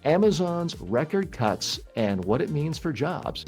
Amazon's record cuts and what it means for jobs.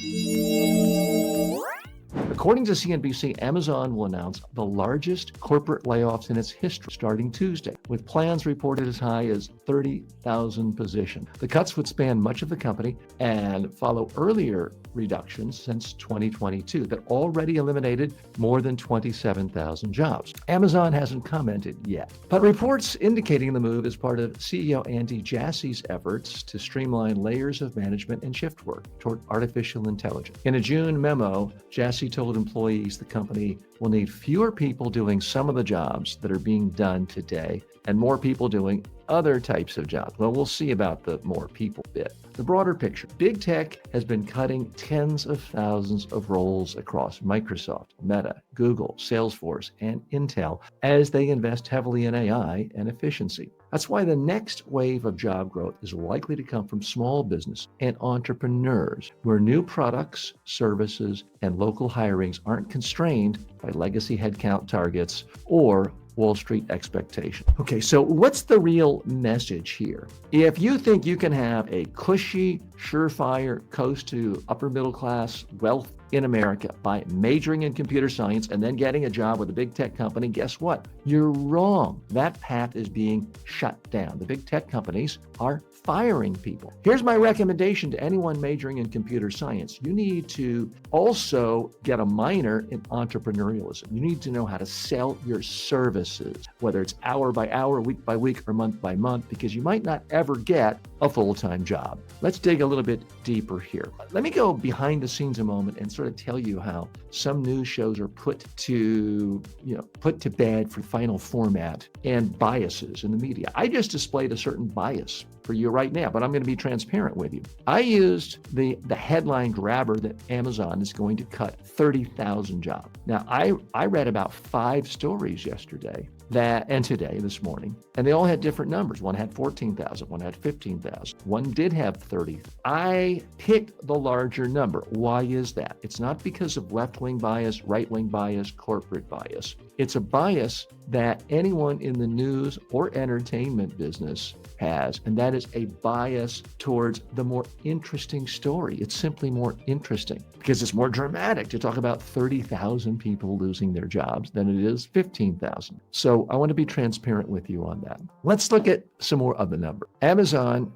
According to CNBC, Amazon will announce the largest corporate layoffs in its history starting Tuesday, with plans reported as high as 30,000 positions. The cuts would span much of the company and follow earlier reductions since 2022 that already eliminated more than 27,000 jobs. Amazon hasn't commented yet, but reports indicating the move is part of CEO Andy Jassy's efforts to streamline layers of management and shift work toward artificial intelligence. In a June memo, Jassy told employees the company will need fewer people doing some of the jobs that are being done today and more people doing other types of jobs. Well, we'll see about the more people bit. The broader picture, big tech has been cutting tens of thousands of roles across Microsoft, Meta, Google, Salesforce, and Intel as they invest heavily in AI and efficiency. That's why the next wave of job growth is likely to come from small business and entrepreneurs, where new products, services, and local hirings aren't constrained by legacy headcount targets or Wall Street expectation. Okay, so what's the real message here? If you think you can have a cushy, surefire, coast to upper middle class wealth in America by majoring in computer science and then getting a job with a big tech company, guess what? You're wrong. That path is being shut down. The big tech companies are firing people. Here's my recommendation to anyone majoring in computer science. You need to also get a minor in entrepreneurialism. You need to know how to sell your services, whether it's hour by hour, week by week, or month by month, because you might not ever get a full-time job. Let's dig a little bit deeper here. Let me go behind the scenes a moment and sort of tell you how some news shows are put to bed for final format and biases in the media. I just displayed a certain bias for you right now, but I'm going to be transparent with you. I used the headline grabber that Amazon is going to cut 30,000 jobs. Now, I read about 5 stories yesterday and today, this morning, and they all had different numbers. One had 14,000, one had 15,000, one did have 30. I picked the larger number. Why is that? It's not because of left-wing bias, right-wing bias, corporate bias. It's a bias that anyone in the news or entertainment business has, and that is a bias towards the more interesting story. It's simply more interesting because it's more dramatic to talk about 30,000 people losing their jobs than it is 15,000. So I want to be transparent with you on that. Let's look at some more of the number. Amazon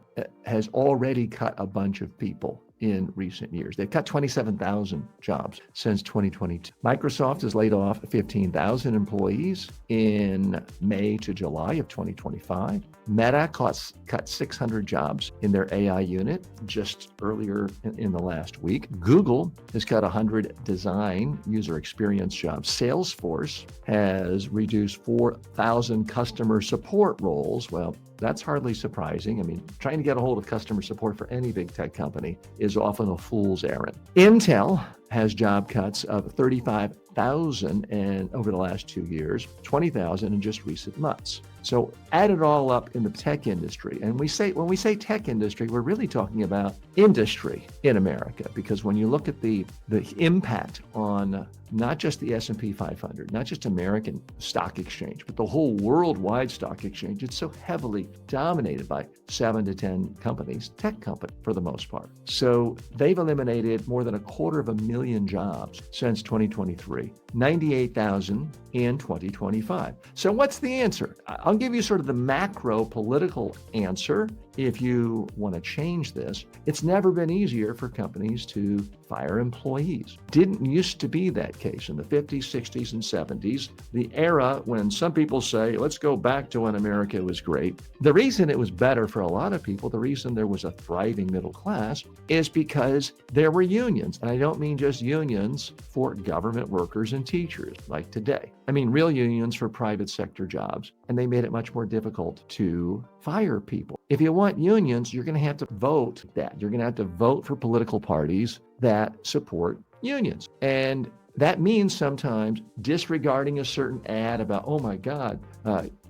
has already cut a bunch of people in recent years. They've cut 27,000 jobs since 2022. Microsoft has laid off 15,000 employees in May to July of 2025. Meta cut 600 jobs in their AI unit just earlier in the last week. Google has cut 100 design user experience jobs. Salesforce has reduced 4,000 customer support roles. Well, that's hardly surprising. I mean, trying to get a hold of customer support for any big tech company is often a fool's errand. Intel has job cuts of 35,000 over the last 2 years, 20,000 in just recent months. So add it all up in the tech industry. And when we say tech industry, we're really talking about industry in America, because when you look at the impact on not just the S&P 500, not just American stock exchange, but the whole worldwide stock exchange, it's so heavily dominated by 7 to 10 companies, tech companies for the most part. So they've eliminated more than 250,000 jobs since 2023, 98,000 in 2025. So what's the answer? I'll give you sort of the macro political answer. If you want to change this, it's never been easier for companies to fire employees. Didn't used to be that case in the 50s, 60s, and 70s, the era when some people say, let's go back to when America was great. The reason it was better for a lot of people, the reason there was a thriving middle class, is because there were unions. And I don't mean just unions for government workers and teachers like today. I mean real unions for private sector jobs. And they made it much more difficult to fire people. If you want unions, you're going to have to vote that. You're going to have to vote for political parties that support unions. And that means sometimes disregarding a certain ad about, oh my God,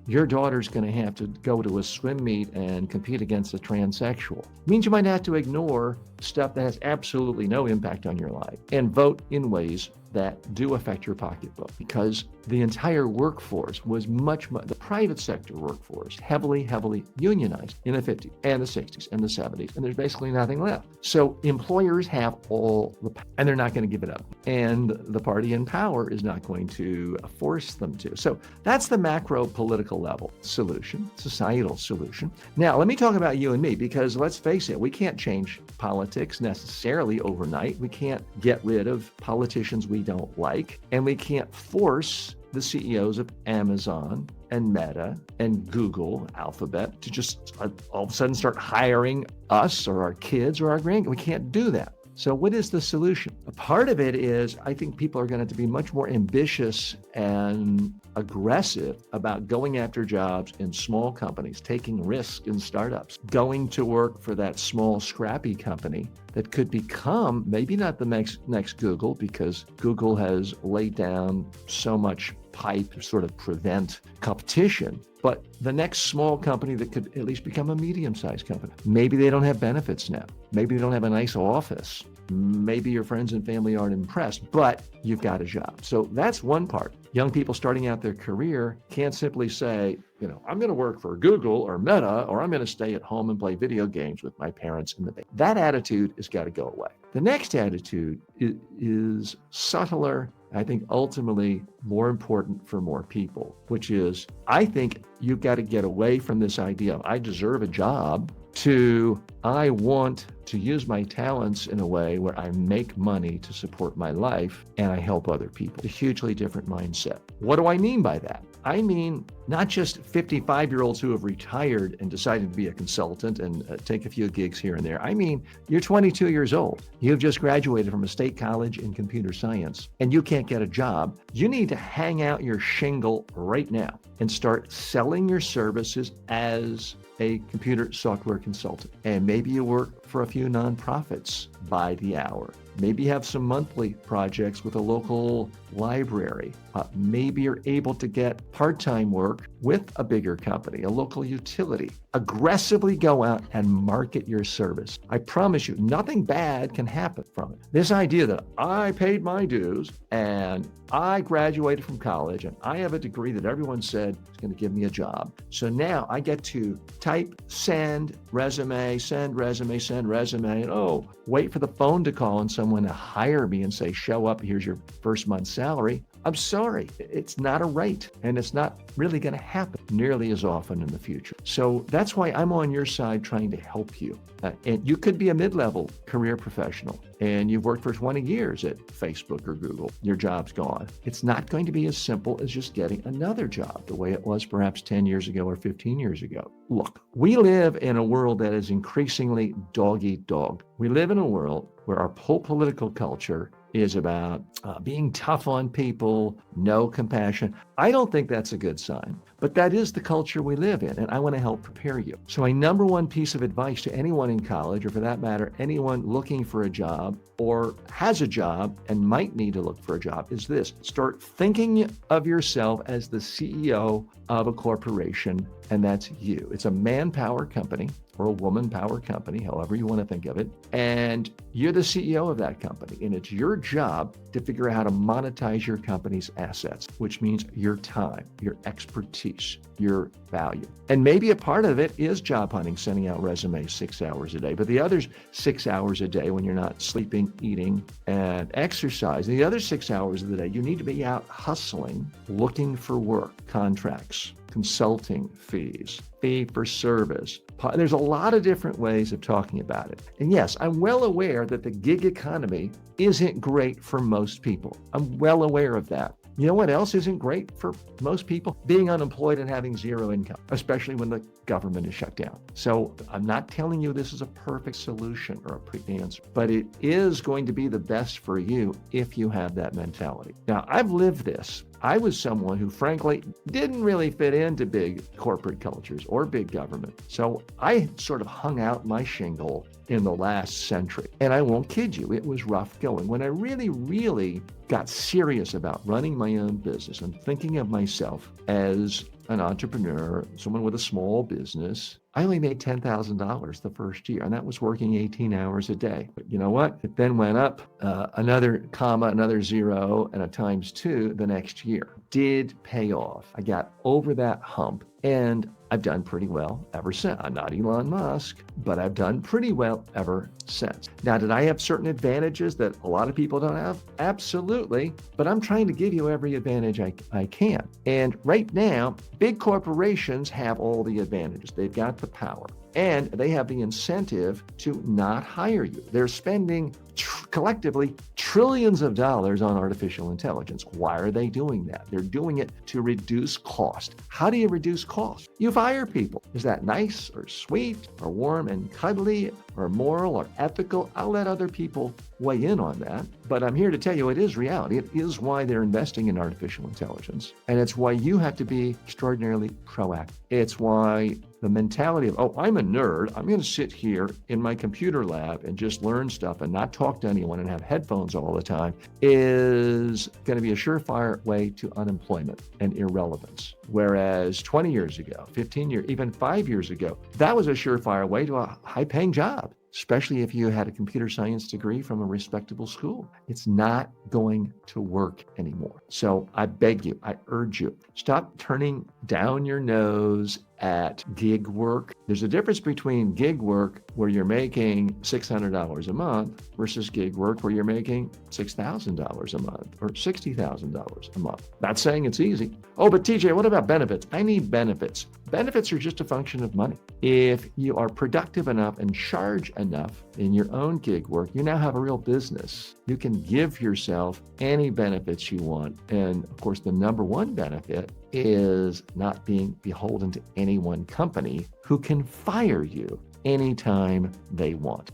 your daughter's going to have to go to a swim meet and compete against a transsexual. It means you might have to ignore stuff that has absolutely no impact on your life and vote in ways that do affect your pocketbook, because the entire workforce was the private sector workforce, heavily unionized in the 50s and the 60s and the 70s, and there's basically nothing left. So employers have all the power, and they're not going to give it up. And the party in power is not going to force them to. So that's the macro political level solution, societal solution. Now, let me talk about you and me, because let's face it, we can't change politics necessarily overnight. We can't get rid of politicians we don't like, and we can't force the CEOs of Amazon and Meta and Google, Alphabet, to just all of a sudden start hiring us or our kids or our grandkids. We can't do that. So what is the solution? A part of it is, I think people are going to have to be much more ambitious and aggressive about going after jobs in small companies, taking risks in startups, going to work for that small, scrappy company that could become maybe not the next Google, because Google has laid down so much pipe to sort of prevent competition, but the next small company that could at least become a medium-sized company. Maybe they don't have benefits now. Maybe they don't have a nice office. Maybe your friends and family aren't impressed, but you've got a job. So that's one part. Young people starting out their career can't simply say, I'm going to work for Google or Meta, or I'm going to stay at home and play video games with my parents in the basement. That attitude has got to go away. The next attitude is subtler, I think ultimately more important for more people, which is, I think you've got to get away from this idea of I deserve a job to I want to use my talents in a way where I make money to support my life and I help other people. A hugely different mindset. What do I mean by that? I mean, not just 55-year-olds who have retired and decided to be a consultant and take a few gigs here and there. I mean, you're 22 years old. You've just graduated from a state college in computer science and you can't get a job. You need to hang out your shingle right now and start selling your services as a computer software consultant. And maybe you work for a few nonprofits by the hour. Maybe you have some monthly projects with a local library. Maybe you're able to get part-time work with a bigger company, a local utility. Aggressively go out and market your service. I promise you, nothing bad can happen from it. This idea that I paid my dues and I graduated from college and I have a degree that everyone said is going to give me a job. So now I get to type, send resume, and wait for the phone to call and someone to hire me and say, show up, here's your first month's salary. I'm sorry, it's not a right, and it's not really going to happen nearly as often in the future. So that's why I'm on your side trying to help you. And you could be a mid-level career professional, and you've worked for 20 years at Facebook or Google. Your job's gone. It's not going to be as simple as just getting another job the way it was perhaps 10 years ago or 15 years ago. Look, we live in a world that is increasingly dog-eat-dog. We live in a world where our whole political culture is about being tough on people, no compassion. I don't think that's a good sign, but that is the culture we live in, and I want to help prepare you. So my number one piece of advice to anyone in college, or for that matter, anyone looking for a job or has a job and might need to look for a job, is this. Start thinking of yourself as the CEO of a corporation, and that's you. It's a manpower company or a woman power company, however you want to think of it. And you're the CEO of that company. And it's your job to figure out how to monetize your company's assets, which means your time, your expertise, your value. And maybe a part of it is job hunting, sending out resumes 6 hours a day. But the other 6 hours a day when you're not sleeping, eating, and exercising, the other 6 hours of the day, you need to be out hustling, looking for work, contracts, consulting fees, fee for service. There's a lot of different ways of talking about it. And yes, I'm well aware that the gig economy isn't great for most people. I'm well aware of that. You know what else isn't great for most people? Being unemployed and having zero income, especially when the government is shut down. So I'm not telling you this is a perfect solution or a pre-answer, but it is going to be the best for you if you have that mentality. Now, I've lived this. I was someone who, frankly, didn't really fit into big corporate cultures or big government. So I sort of hung out my shingle in the last century. And I won't kid you, it was rough going. When I really got serious about running my own business and thinking of myself as an entrepreneur, someone with a small business, I only made $10,000 the first year, and that was working 18 hours a day. But you know what? It then went up another comma, another zero, and a times two the next year. Did pay off. I got over that hump, and I've done pretty well ever since. I'm not Elon Musk, but I've done pretty well ever since. Now, did I have certain advantages that a lot of people don't have? Absolutely. But I'm trying to give you every advantage I can. And right now, big corporations have all the advantages. They've got the power and they have the incentive to not hire you. They're spending collectively trillions of dollars on artificial intelligence. Why are they doing that? They're doing it to reduce cost. How do you reduce cost? You fire people. Is that nice or sweet or warm and cuddly or moral or ethical? I'll let other people weigh in on that. But I'm here to tell you it is reality. It is why they're investing in artificial intelligence. And it's why you have to be extraordinarily proactive. It's why the mentality of, oh, I'm a nerd. I'm going to sit here in my computer lab and just learn stuff and not talk to anyone and have headphones all the time is going to be a surefire way to unemployment and irrelevance. Whereas 20 years ago, 15 years, even 5 years ago, that was a surefire way to a high-paying job, especially if you had a computer science degree from a respectable school. It's not going to work anymore. So I beg you, I urge you, stop turning down your nose at gig work. There's a difference between gig work where you're making $600 a month versus gig work where you're making $6,000 a month or $60,000 a month. Not saying it's easy. Oh, but TJ, what about benefits? I need benefits. Benefits are just a function of money. If you are productive enough and charge enough in your own gig work, you now have a real business. You can give yourself any benefits you want. And of course, the number one benefit is not being beholden to any one company who can fire you anytime they want.